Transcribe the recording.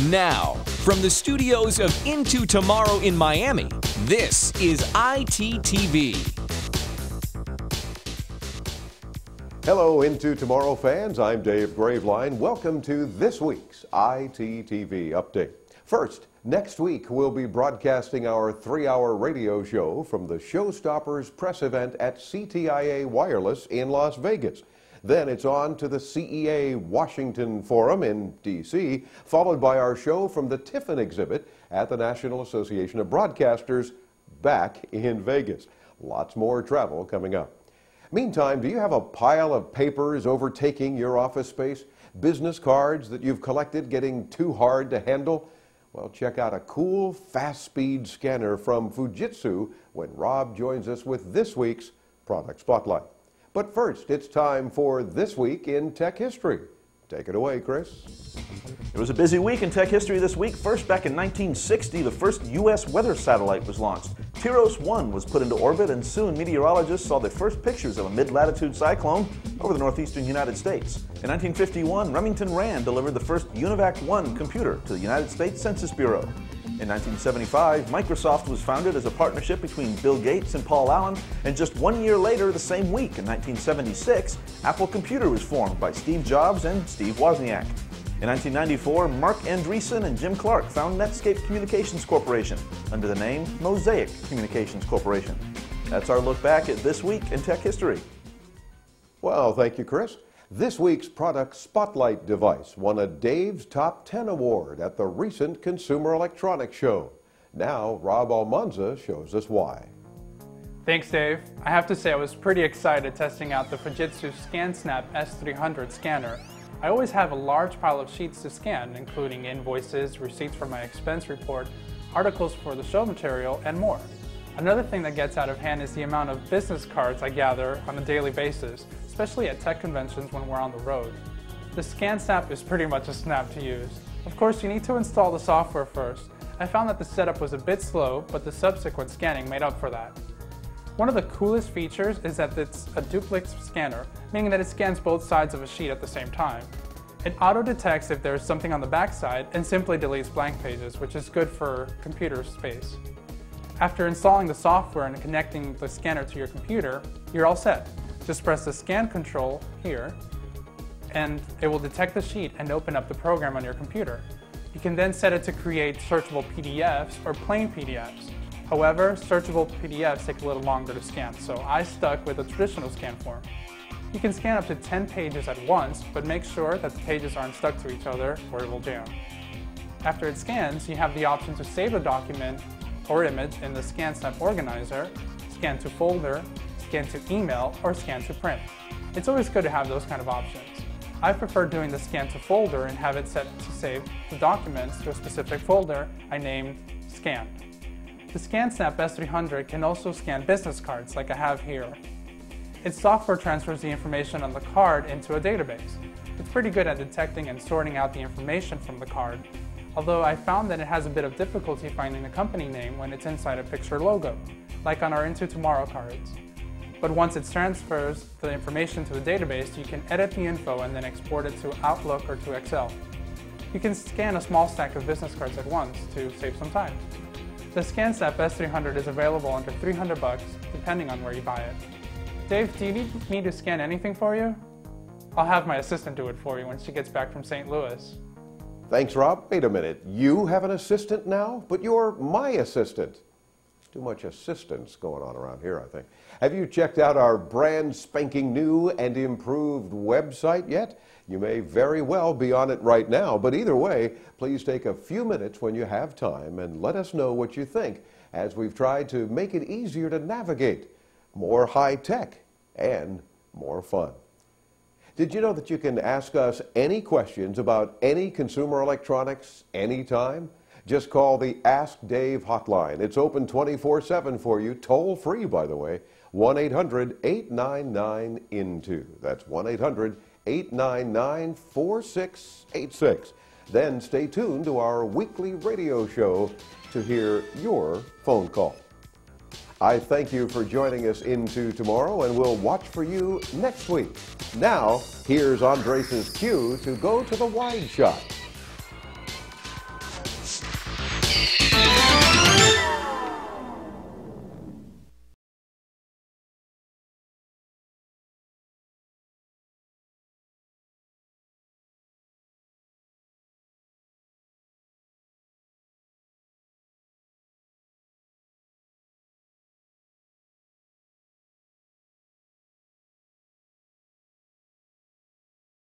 Now, from the studios of Into Tomorrow in Miami, this is ITTV. Hello, Into Tomorrow fans. I'm Dave Graveline. Welcome to this week's ITTV update. First, next week we'll be broadcasting our 3-hour radio show from the Showstoppers press event at CTIA Wireless in Las Vegas. Then it's on to the CEA Washington Forum in D.C., followed by our show from the Tiffin exhibit at the National Association of Broadcasters back in Vegas. Lots more travel coming up. Meantime, do you have a pile of papers overtaking your office space? Business cards that you've collected getting too hard to handle? Well, check out a cool, fast-speed scanner from Fujitsu when Rob joins us with this week's Product Spotlight. But first, it's time for This Week in Tech History. Take it away, Chris. It was a busy week in tech history this week. First, back in 1960, the first U.S. weather satellite was launched. TIROS-1 was put into orbit, and soon meteorologists saw their first pictures of a mid-latitude cyclone over the northeastern United States. In 1951, Remington Rand delivered the first UNIVAC-1 computer to the United States Census Bureau. In 1975, Microsoft was founded as a partnership between Bill Gates and Paul Allen, and just 1 year later, the same week, in 1976, Apple Computer was formed by Steve Jobs and Steve Wozniak. In 1994, Mark Andreessen and Jim Clark found Netscape Communications Corporation under the name Mosaic Communications Corporation. That's our look back at This Week in Tech History. Well, thank you, Chris. This week's Product Spotlight device won a Dave's Top 10 award at the recent Consumer Electronics Show. Now, Rob Almanza shows us why. Thanks, Dave. I have to say I was pretty excited testing out the Fujitsu ScanSnap S300 scanner. I always have a large pile of sheets to scan, including invoices, receipts for my expense report, articles for the show material, and more. Another thing that gets out of hand is the amount of business cards I gather on a daily basis, especially at tech conventions when we're on the road. The ScanSnap is pretty much a snap to use. Of course, you need to install the software first. I found that the setup was a bit slow, but the subsequent scanning made up for that. One of the coolest features is that it's a duplex scanner, meaning that it scans both sides of a sheet at the same time. It auto-detects if there's something on the back side and simply deletes blank pages, which is good for computer space. After installing the software and connecting the scanner to your computer, you're all set. Just press the scan control here, and it will detect the sheet and open up the program on your computer. You can then set it to create searchable PDFs or plain PDFs. However, searchable PDFs take a little longer to scan, so I stuck with a traditional scan form. You can scan up to 10 pages at once, but make sure that the pages aren't stuck to each other or it will jam. After it scans, you have the option to save the document or image in the ScanSnap organizer, scan to folder, scan to email, or scan to print. It's always good to have those kind of options. I prefer doing the scan to folder and have it set to save the documents to a specific folder I named Scan. The ScanSnap S300 can also scan business cards like I have here. Its software transfers the information on the card into a database. It's pretty good at detecting and sorting out the information from the card, although I found that it has a bit of difficulty finding the company name when it's inside a picture logo, like on our Into Tomorrow cards. But once it transfers the information to the database, you can edit the info and then export it to Outlook or to Excel. You can scan a small stack of business cards at once to save some time. The ScanSnap S300 is available under $300 depending on where you buy it. Dave, do you need me to scan anything for you? I'll have my assistant do it for you when she gets back from St. Louis. Thanks, Rob. Wait a minute. You have an assistant now? But you're my assistant. Too much assistance going on around here, I think. Have you checked out our brand spanking new and improved website yet? You may very well be on it right now, but either way, please take a few minutes when you have time and let us know what you think, as we've tried to make it easier to navigate, more high-tech, and more fun. Did you know that you can ask us any questions about any consumer electronics anytime? Just call the Ask Dave hotline. It's open 24/7 for you, toll-free, by the way, 1-800-899-INTO. That's 1-800-899-4686. Then stay tuned to our weekly radio show to hear your phone call. I thank you for joining us Into Tomorrow, and we'll watch for you next week. Now, here's Andres' cue to go to the wide shot.